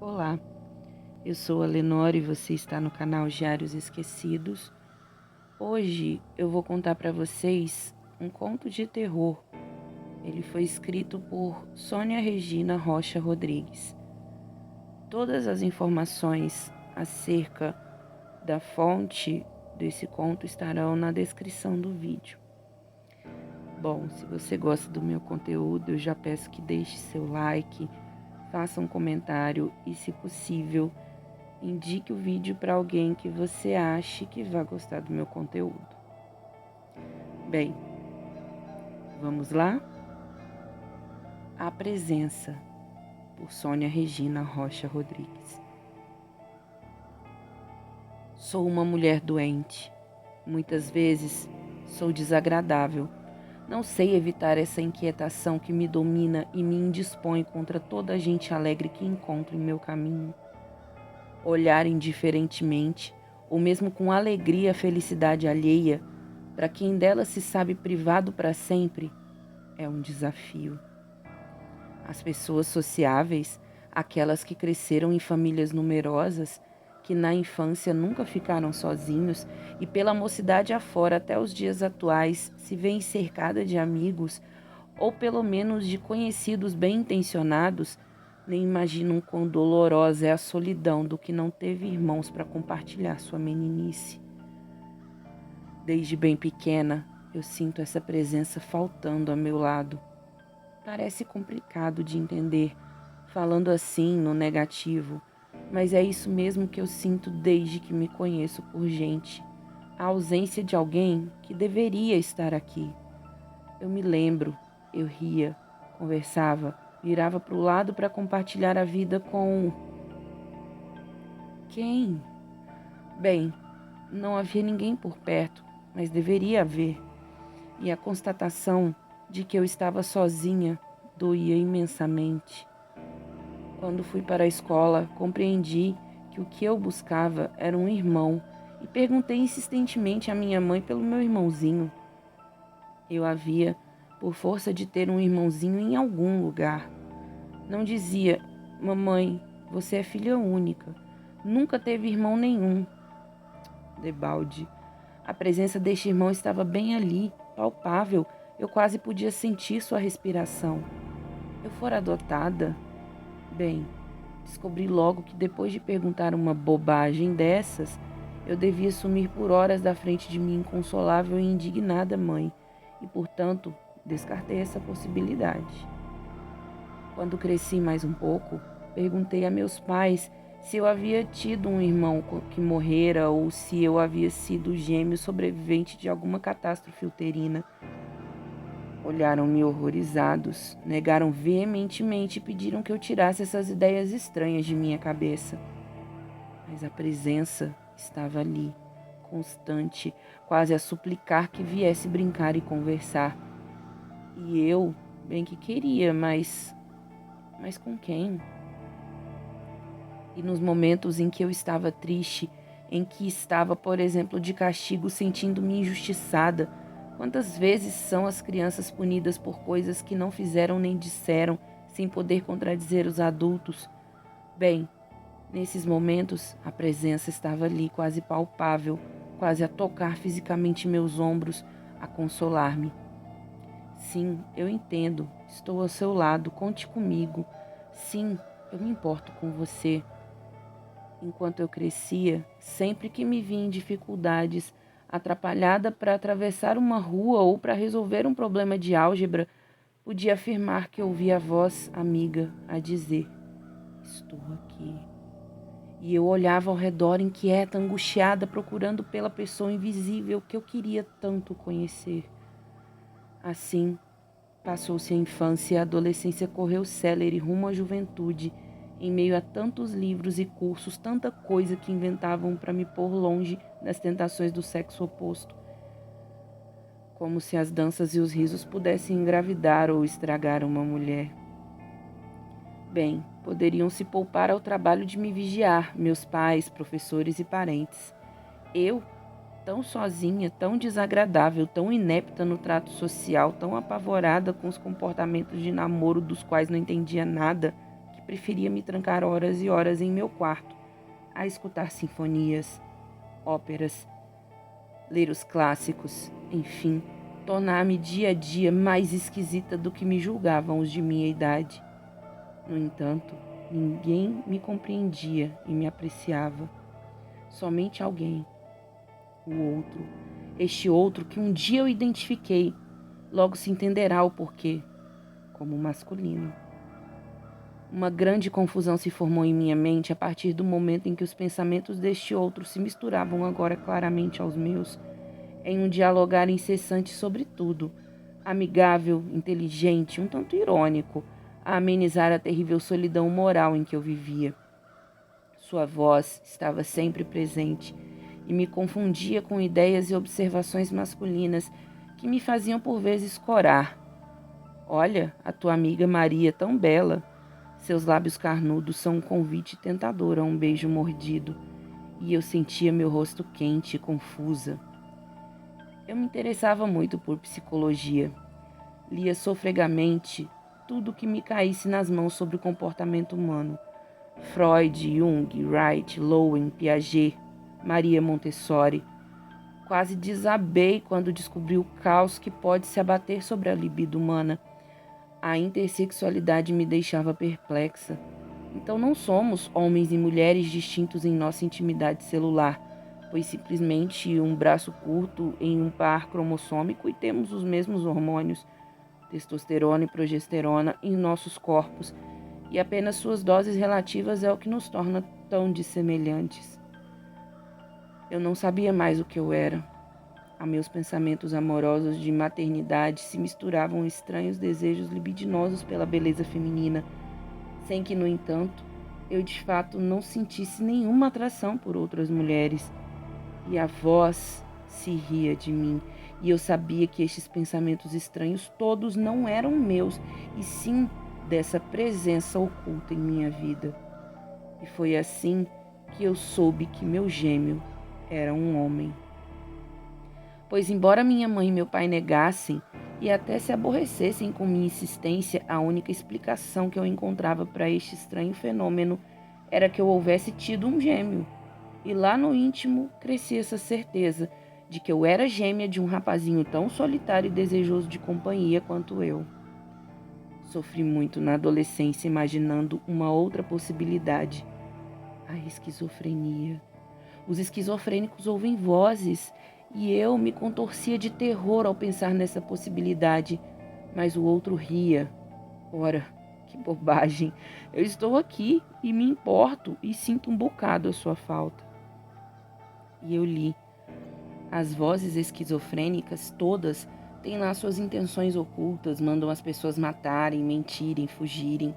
Olá, eu sou a Lenore e você está no canal Diários Esquecidos. Hoje eu vou contar para vocês um conto de terror. Ele foi escrito por Sônia Regina Rocha Rodrigues. Todas as informações acerca da fonte desse conto estarão na descrição do vídeo. Bom, se você gosta do meu conteúdo, eu já peço que deixe seu like, faça um comentário e, se possível, indique o vídeo para alguém que você ache que vai gostar do meu conteúdo. Bem, vamos lá? A Presença, por Sônia Regina Rocha Rodrigues. Sou uma mulher doente. Muitas vezes sou desagradável. Não sei evitar essa inquietação que me domina e me indispõe contra toda a gente alegre que encontro em meu caminho. Olhar indiferentemente, ou mesmo com alegria a felicidade alheia, para quem dela se sabe privado para sempre, é um desafio. As pessoas sociáveis, aquelas que cresceram em famílias numerosas, que na infância nunca ficaram sozinhos e pela mocidade afora até os dias atuais se veem cercada de amigos ou pelo menos de conhecidos bem-intencionados, nem imaginam quão dolorosa é a solidão do que não teve irmãos para compartilhar sua meninice. Desde bem pequena, eu sinto essa presença faltando a meu lado. Parece complicado de entender, falando assim no negativo, mas é isso mesmo que eu sinto desde que me conheço por gente. A ausência de alguém que deveria estar aqui. Eu me lembro, eu ria, conversava, virava para o lado para compartilhar a vida com... Quem? Bem, não havia ninguém por perto, mas deveria haver. E a constatação de que eu estava sozinha doía imensamente. Quando fui para a escola, compreendi que o que eu buscava era um irmão e perguntei insistentemente à minha mãe pelo meu irmãozinho. Eu havia, por força de ter um irmãozinho em algum lugar. Não dizia, mamãe, você é filha única, nunca teve irmão nenhum. Debalde. A presença deste irmão estava bem ali, palpável, eu quase podia sentir sua respiração. Eu fora adotada? Bem, descobri logo que depois de perguntar uma bobagem dessas, eu devia sumir por horas da frente de minha inconsolável e indignada mãe, e, portanto, descartei essa possibilidade. Quando cresci mais um pouco, perguntei a meus pais se eu havia tido um irmão que morrera ou se eu havia sido gêmeo sobrevivente de alguma catástrofe uterina. Olharam-me horrorizados, negaram veementemente e pediram que eu tirasse essas ideias estranhas de minha cabeça. Mas a presença estava ali, constante, quase a suplicar que viesse brincar e conversar. E eu, bem que queria, mas com quem? E nos momentos em que eu estava triste, em que estava, por exemplo, de castigo, sentindo-me injustiçada, quantas vezes são as crianças punidas por coisas que não fizeram nem disseram, sem poder contradizer os adultos? Bem, nesses momentos, a presença estava ali, quase palpável, quase a tocar fisicamente meus ombros, a consolar-me. Sim, eu entendo, estou ao seu lado, conte comigo. Sim, eu me importo com você. Enquanto eu crescia, sempre que me via em dificuldades, atrapalhada para atravessar uma rua ou para resolver um problema de álgebra, podia afirmar que ouvia a voz amiga a dizer: estou aqui. E eu olhava ao redor inquieta, angustiada, procurando pela pessoa invisível que eu queria tanto conhecer. Assim, passou-se a infância e a adolescência correu célere rumo à juventude, em meio a tantos livros e cursos, tanta coisa que inventavam para me pôr longe das tentações do sexo oposto. Como se as danças e os risos pudessem engravidar ou estragar uma mulher. Bem, poderiam se poupar ao trabalho de me vigiar, meus pais, professores e parentes. Eu, tão sozinha, tão desagradável, tão inepta no trato social, tão apavorada com os comportamentos de namoro dos quais não entendia nada, que preferia me trancar horas e horas em meu quarto, a escutar sinfonias, óperas, ler os clássicos, enfim, tornar-me dia a dia mais esquisita do que me julgavam os de minha idade. No entanto, ninguém me compreendia e me apreciava. Somente alguém, o outro, este outro que um dia eu identifiquei, logo se entenderá o porquê, como masculino. Uma grande confusão se formou em minha mente a partir do momento em que os pensamentos deste outro se misturavam agora claramente aos meus, em um dialogar incessante sobre tudo, amigável, inteligente, um tanto irônico, a amenizar a terrível solidão moral em que eu vivia. Sua voz estava sempre presente e me confundia com ideias e observações masculinas que me faziam por vezes corar. Olha, a tua amiga Maria, tão bela. Seus lábios carnudos são um convite tentador a um beijo mordido, e eu sentia meu rosto quente e confusa. Eu me interessava muito por psicologia. Lia sofregamente tudo que me caísse nas mãos sobre o comportamento humano. Freud, Jung, Wright, Lowen, Piaget, Maria Montessori. Quase desabei quando descobri o caos que pode se abater sobre a libido humana. A intersexualidade me deixava perplexa. Então não somos homens e mulheres distintos em nossa intimidade celular, pois simplesmente um braço curto em um par cromossômico e temos os mesmos hormônios, testosterona e progesterona, em nossos corpos, e apenas suas doses relativas é o que nos torna tão dissemelhantes. Eu não sabia mais o que eu era. A meus pensamentos amorosos de maternidade se misturavam estranhos desejos libidinosos pela beleza feminina, sem que, no entanto, eu de fato não sentisse nenhuma atração por outras mulheres. E a voz se ria de mim, e eu sabia que estes pensamentos estranhos todos não eram meus, e sim dessa presença oculta em minha vida. E foi assim que eu soube que meu gêmeo era um homem. Pois, embora minha mãe e meu pai negassem e até se aborrecessem com minha insistência, a única explicação que eu encontrava para este estranho fenômeno era que eu houvesse tido um gêmeo. E lá no íntimo crescia essa certeza de que eu era gêmea de um rapazinho tão solitário e desejoso de companhia quanto eu. Sofri muito na adolescência imaginando uma outra possibilidade: a esquizofrenia. Os esquizofrênicos ouvem vozes e eu me contorcia de terror ao pensar nessa possibilidade, mas o outro ria. Ora, que bobagem! Eu estou aqui e me importo e sinto um bocado a sua falta. E eu li. As vozes esquizofrênicas, todas, têm lá suas intenções ocultas, mandam as pessoas matarem, mentirem, fugirem.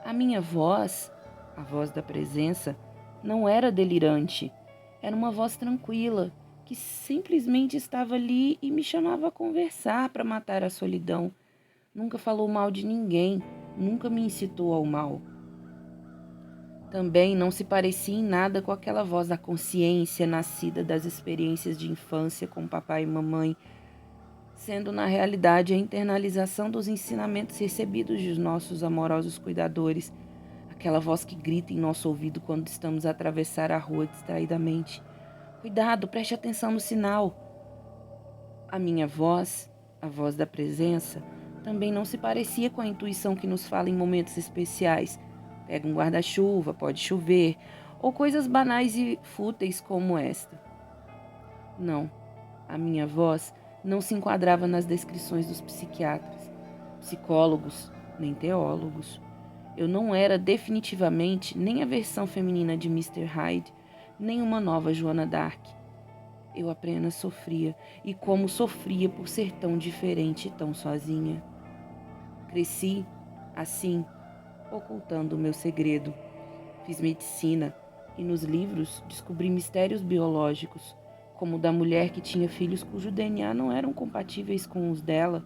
A minha voz, a voz da presença, não era delirante. Era uma voz tranquila, que simplesmente estava ali e me chamava a conversar para matar a solidão. Nunca falou mal de ninguém, nunca me incitou ao mal. Também não se parecia em nada com aquela voz da consciência nascida das experiências de infância com papai e mamãe, sendo na realidade a internalização dos ensinamentos recebidos dos nossos amorosos cuidadores, aquela voz que grita em nosso ouvido quando estamos a atravessar a rua distraidamente. Cuidado, preste atenção no sinal. A minha voz, a voz da presença, também não se parecia com a intuição que nos fala em momentos especiais. Pega um guarda-chuva, pode chover, ou coisas banais e fúteis como esta. Não, a minha voz não se enquadrava nas descrições dos psiquiatras, psicólogos, nem teólogos. Eu não era definitivamente nem a versão feminina de Mr. Hyde, nem uma nova Joana d'Arc. Eu apenas sofria, e como sofria por ser tão diferente e tão sozinha. Cresci, assim, ocultando o meu segredo. Fiz medicina e nos livros descobri mistérios biológicos, como o da mulher que tinha filhos cujo DNA não eram compatíveis com os dela,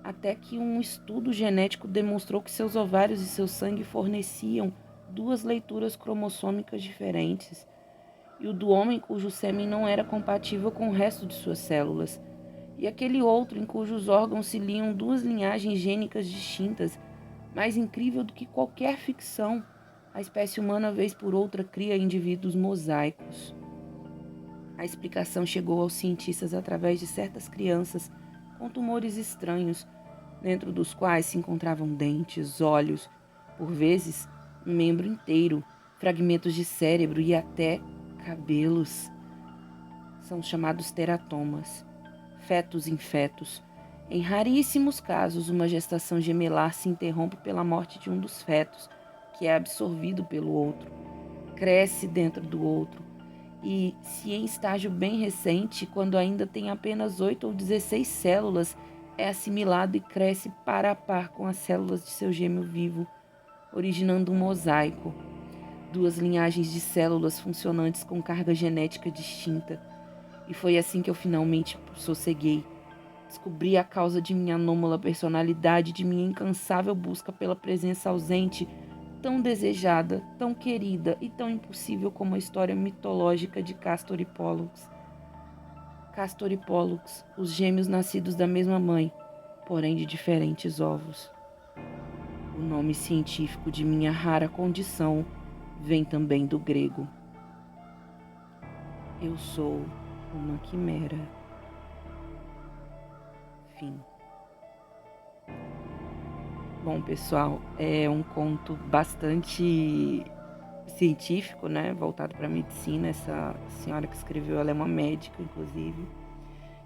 até que um estudo genético demonstrou que seus ovários e seu sangue forneciam duas leituras cromossômicas diferentes, e o do homem cujo sêmen não era compatível com o resto de suas células, e aquele outro em cujos órgãos se liam duas linhagens gênicas distintas, Mais incrível do que qualquer ficção, a espécie humana, vez por outra, cria indivíduos mosaicos. A explicação chegou aos cientistas através de certas crianças com tumores estranhos, dentro dos quais se encontravam dentes, olhos, por vezes um membro inteiro, fragmentos de cérebro e até cabelos. São chamados teratomas, fetos em fetos. Em raríssimos casos, uma gestação gemelar se interrompe pela morte de um dos fetos, que é absorvido pelo outro, cresce dentro do outro, e, se em estágio bem recente, quando ainda tem apenas 8 ou 16 células, é assimilado e cresce par a par com as células de seu gêmeo vivo, originando um mosaico. Duas linhagens de células funcionantes com carga genética distinta. E foi assim que eu finalmente sosseguei. Descobri a causa de minha anômala personalidade, de minha incansável busca pela presença ausente, tão desejada, tão querida e tão impossível como a história mitológica de Castor e Pólux. Castor e Pólux, os gêmeos nascidos da mesma mãe, porém de diferentes ovos. O nome científico de minha rara condição vem também do grego. Eu sou uma quimera. Fim. Bom, pessoal, é um conto bastante científico, né? Voltado para a medicina. Essa senhora que escreveu, ela é uma médica, inclusive.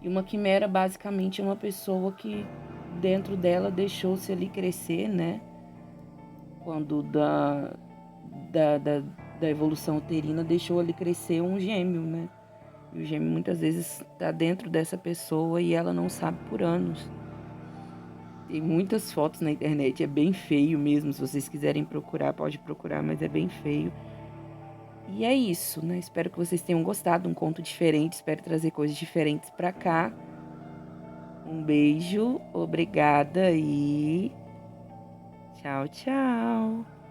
E uma quimera, basicamente, é uma pessoa que dentro dela deixou-se ali crescer, né? Quando da evolução uterina deixou ali crescer um gêmeo, né? E o gêmeo muitas vezes está dentro dessa pessoa e ela não sabe por anos. Tem muitas fotos na internet, é bem feio mesmo. Se vocês quiserem procurar, pode procurar, mas é bem feio. E é isso, né? Espero que vocês tenham gostado, um conto diferente, espero trazer coisas diferentes pra cá. Um beijo, obrigada e tchau, tchau.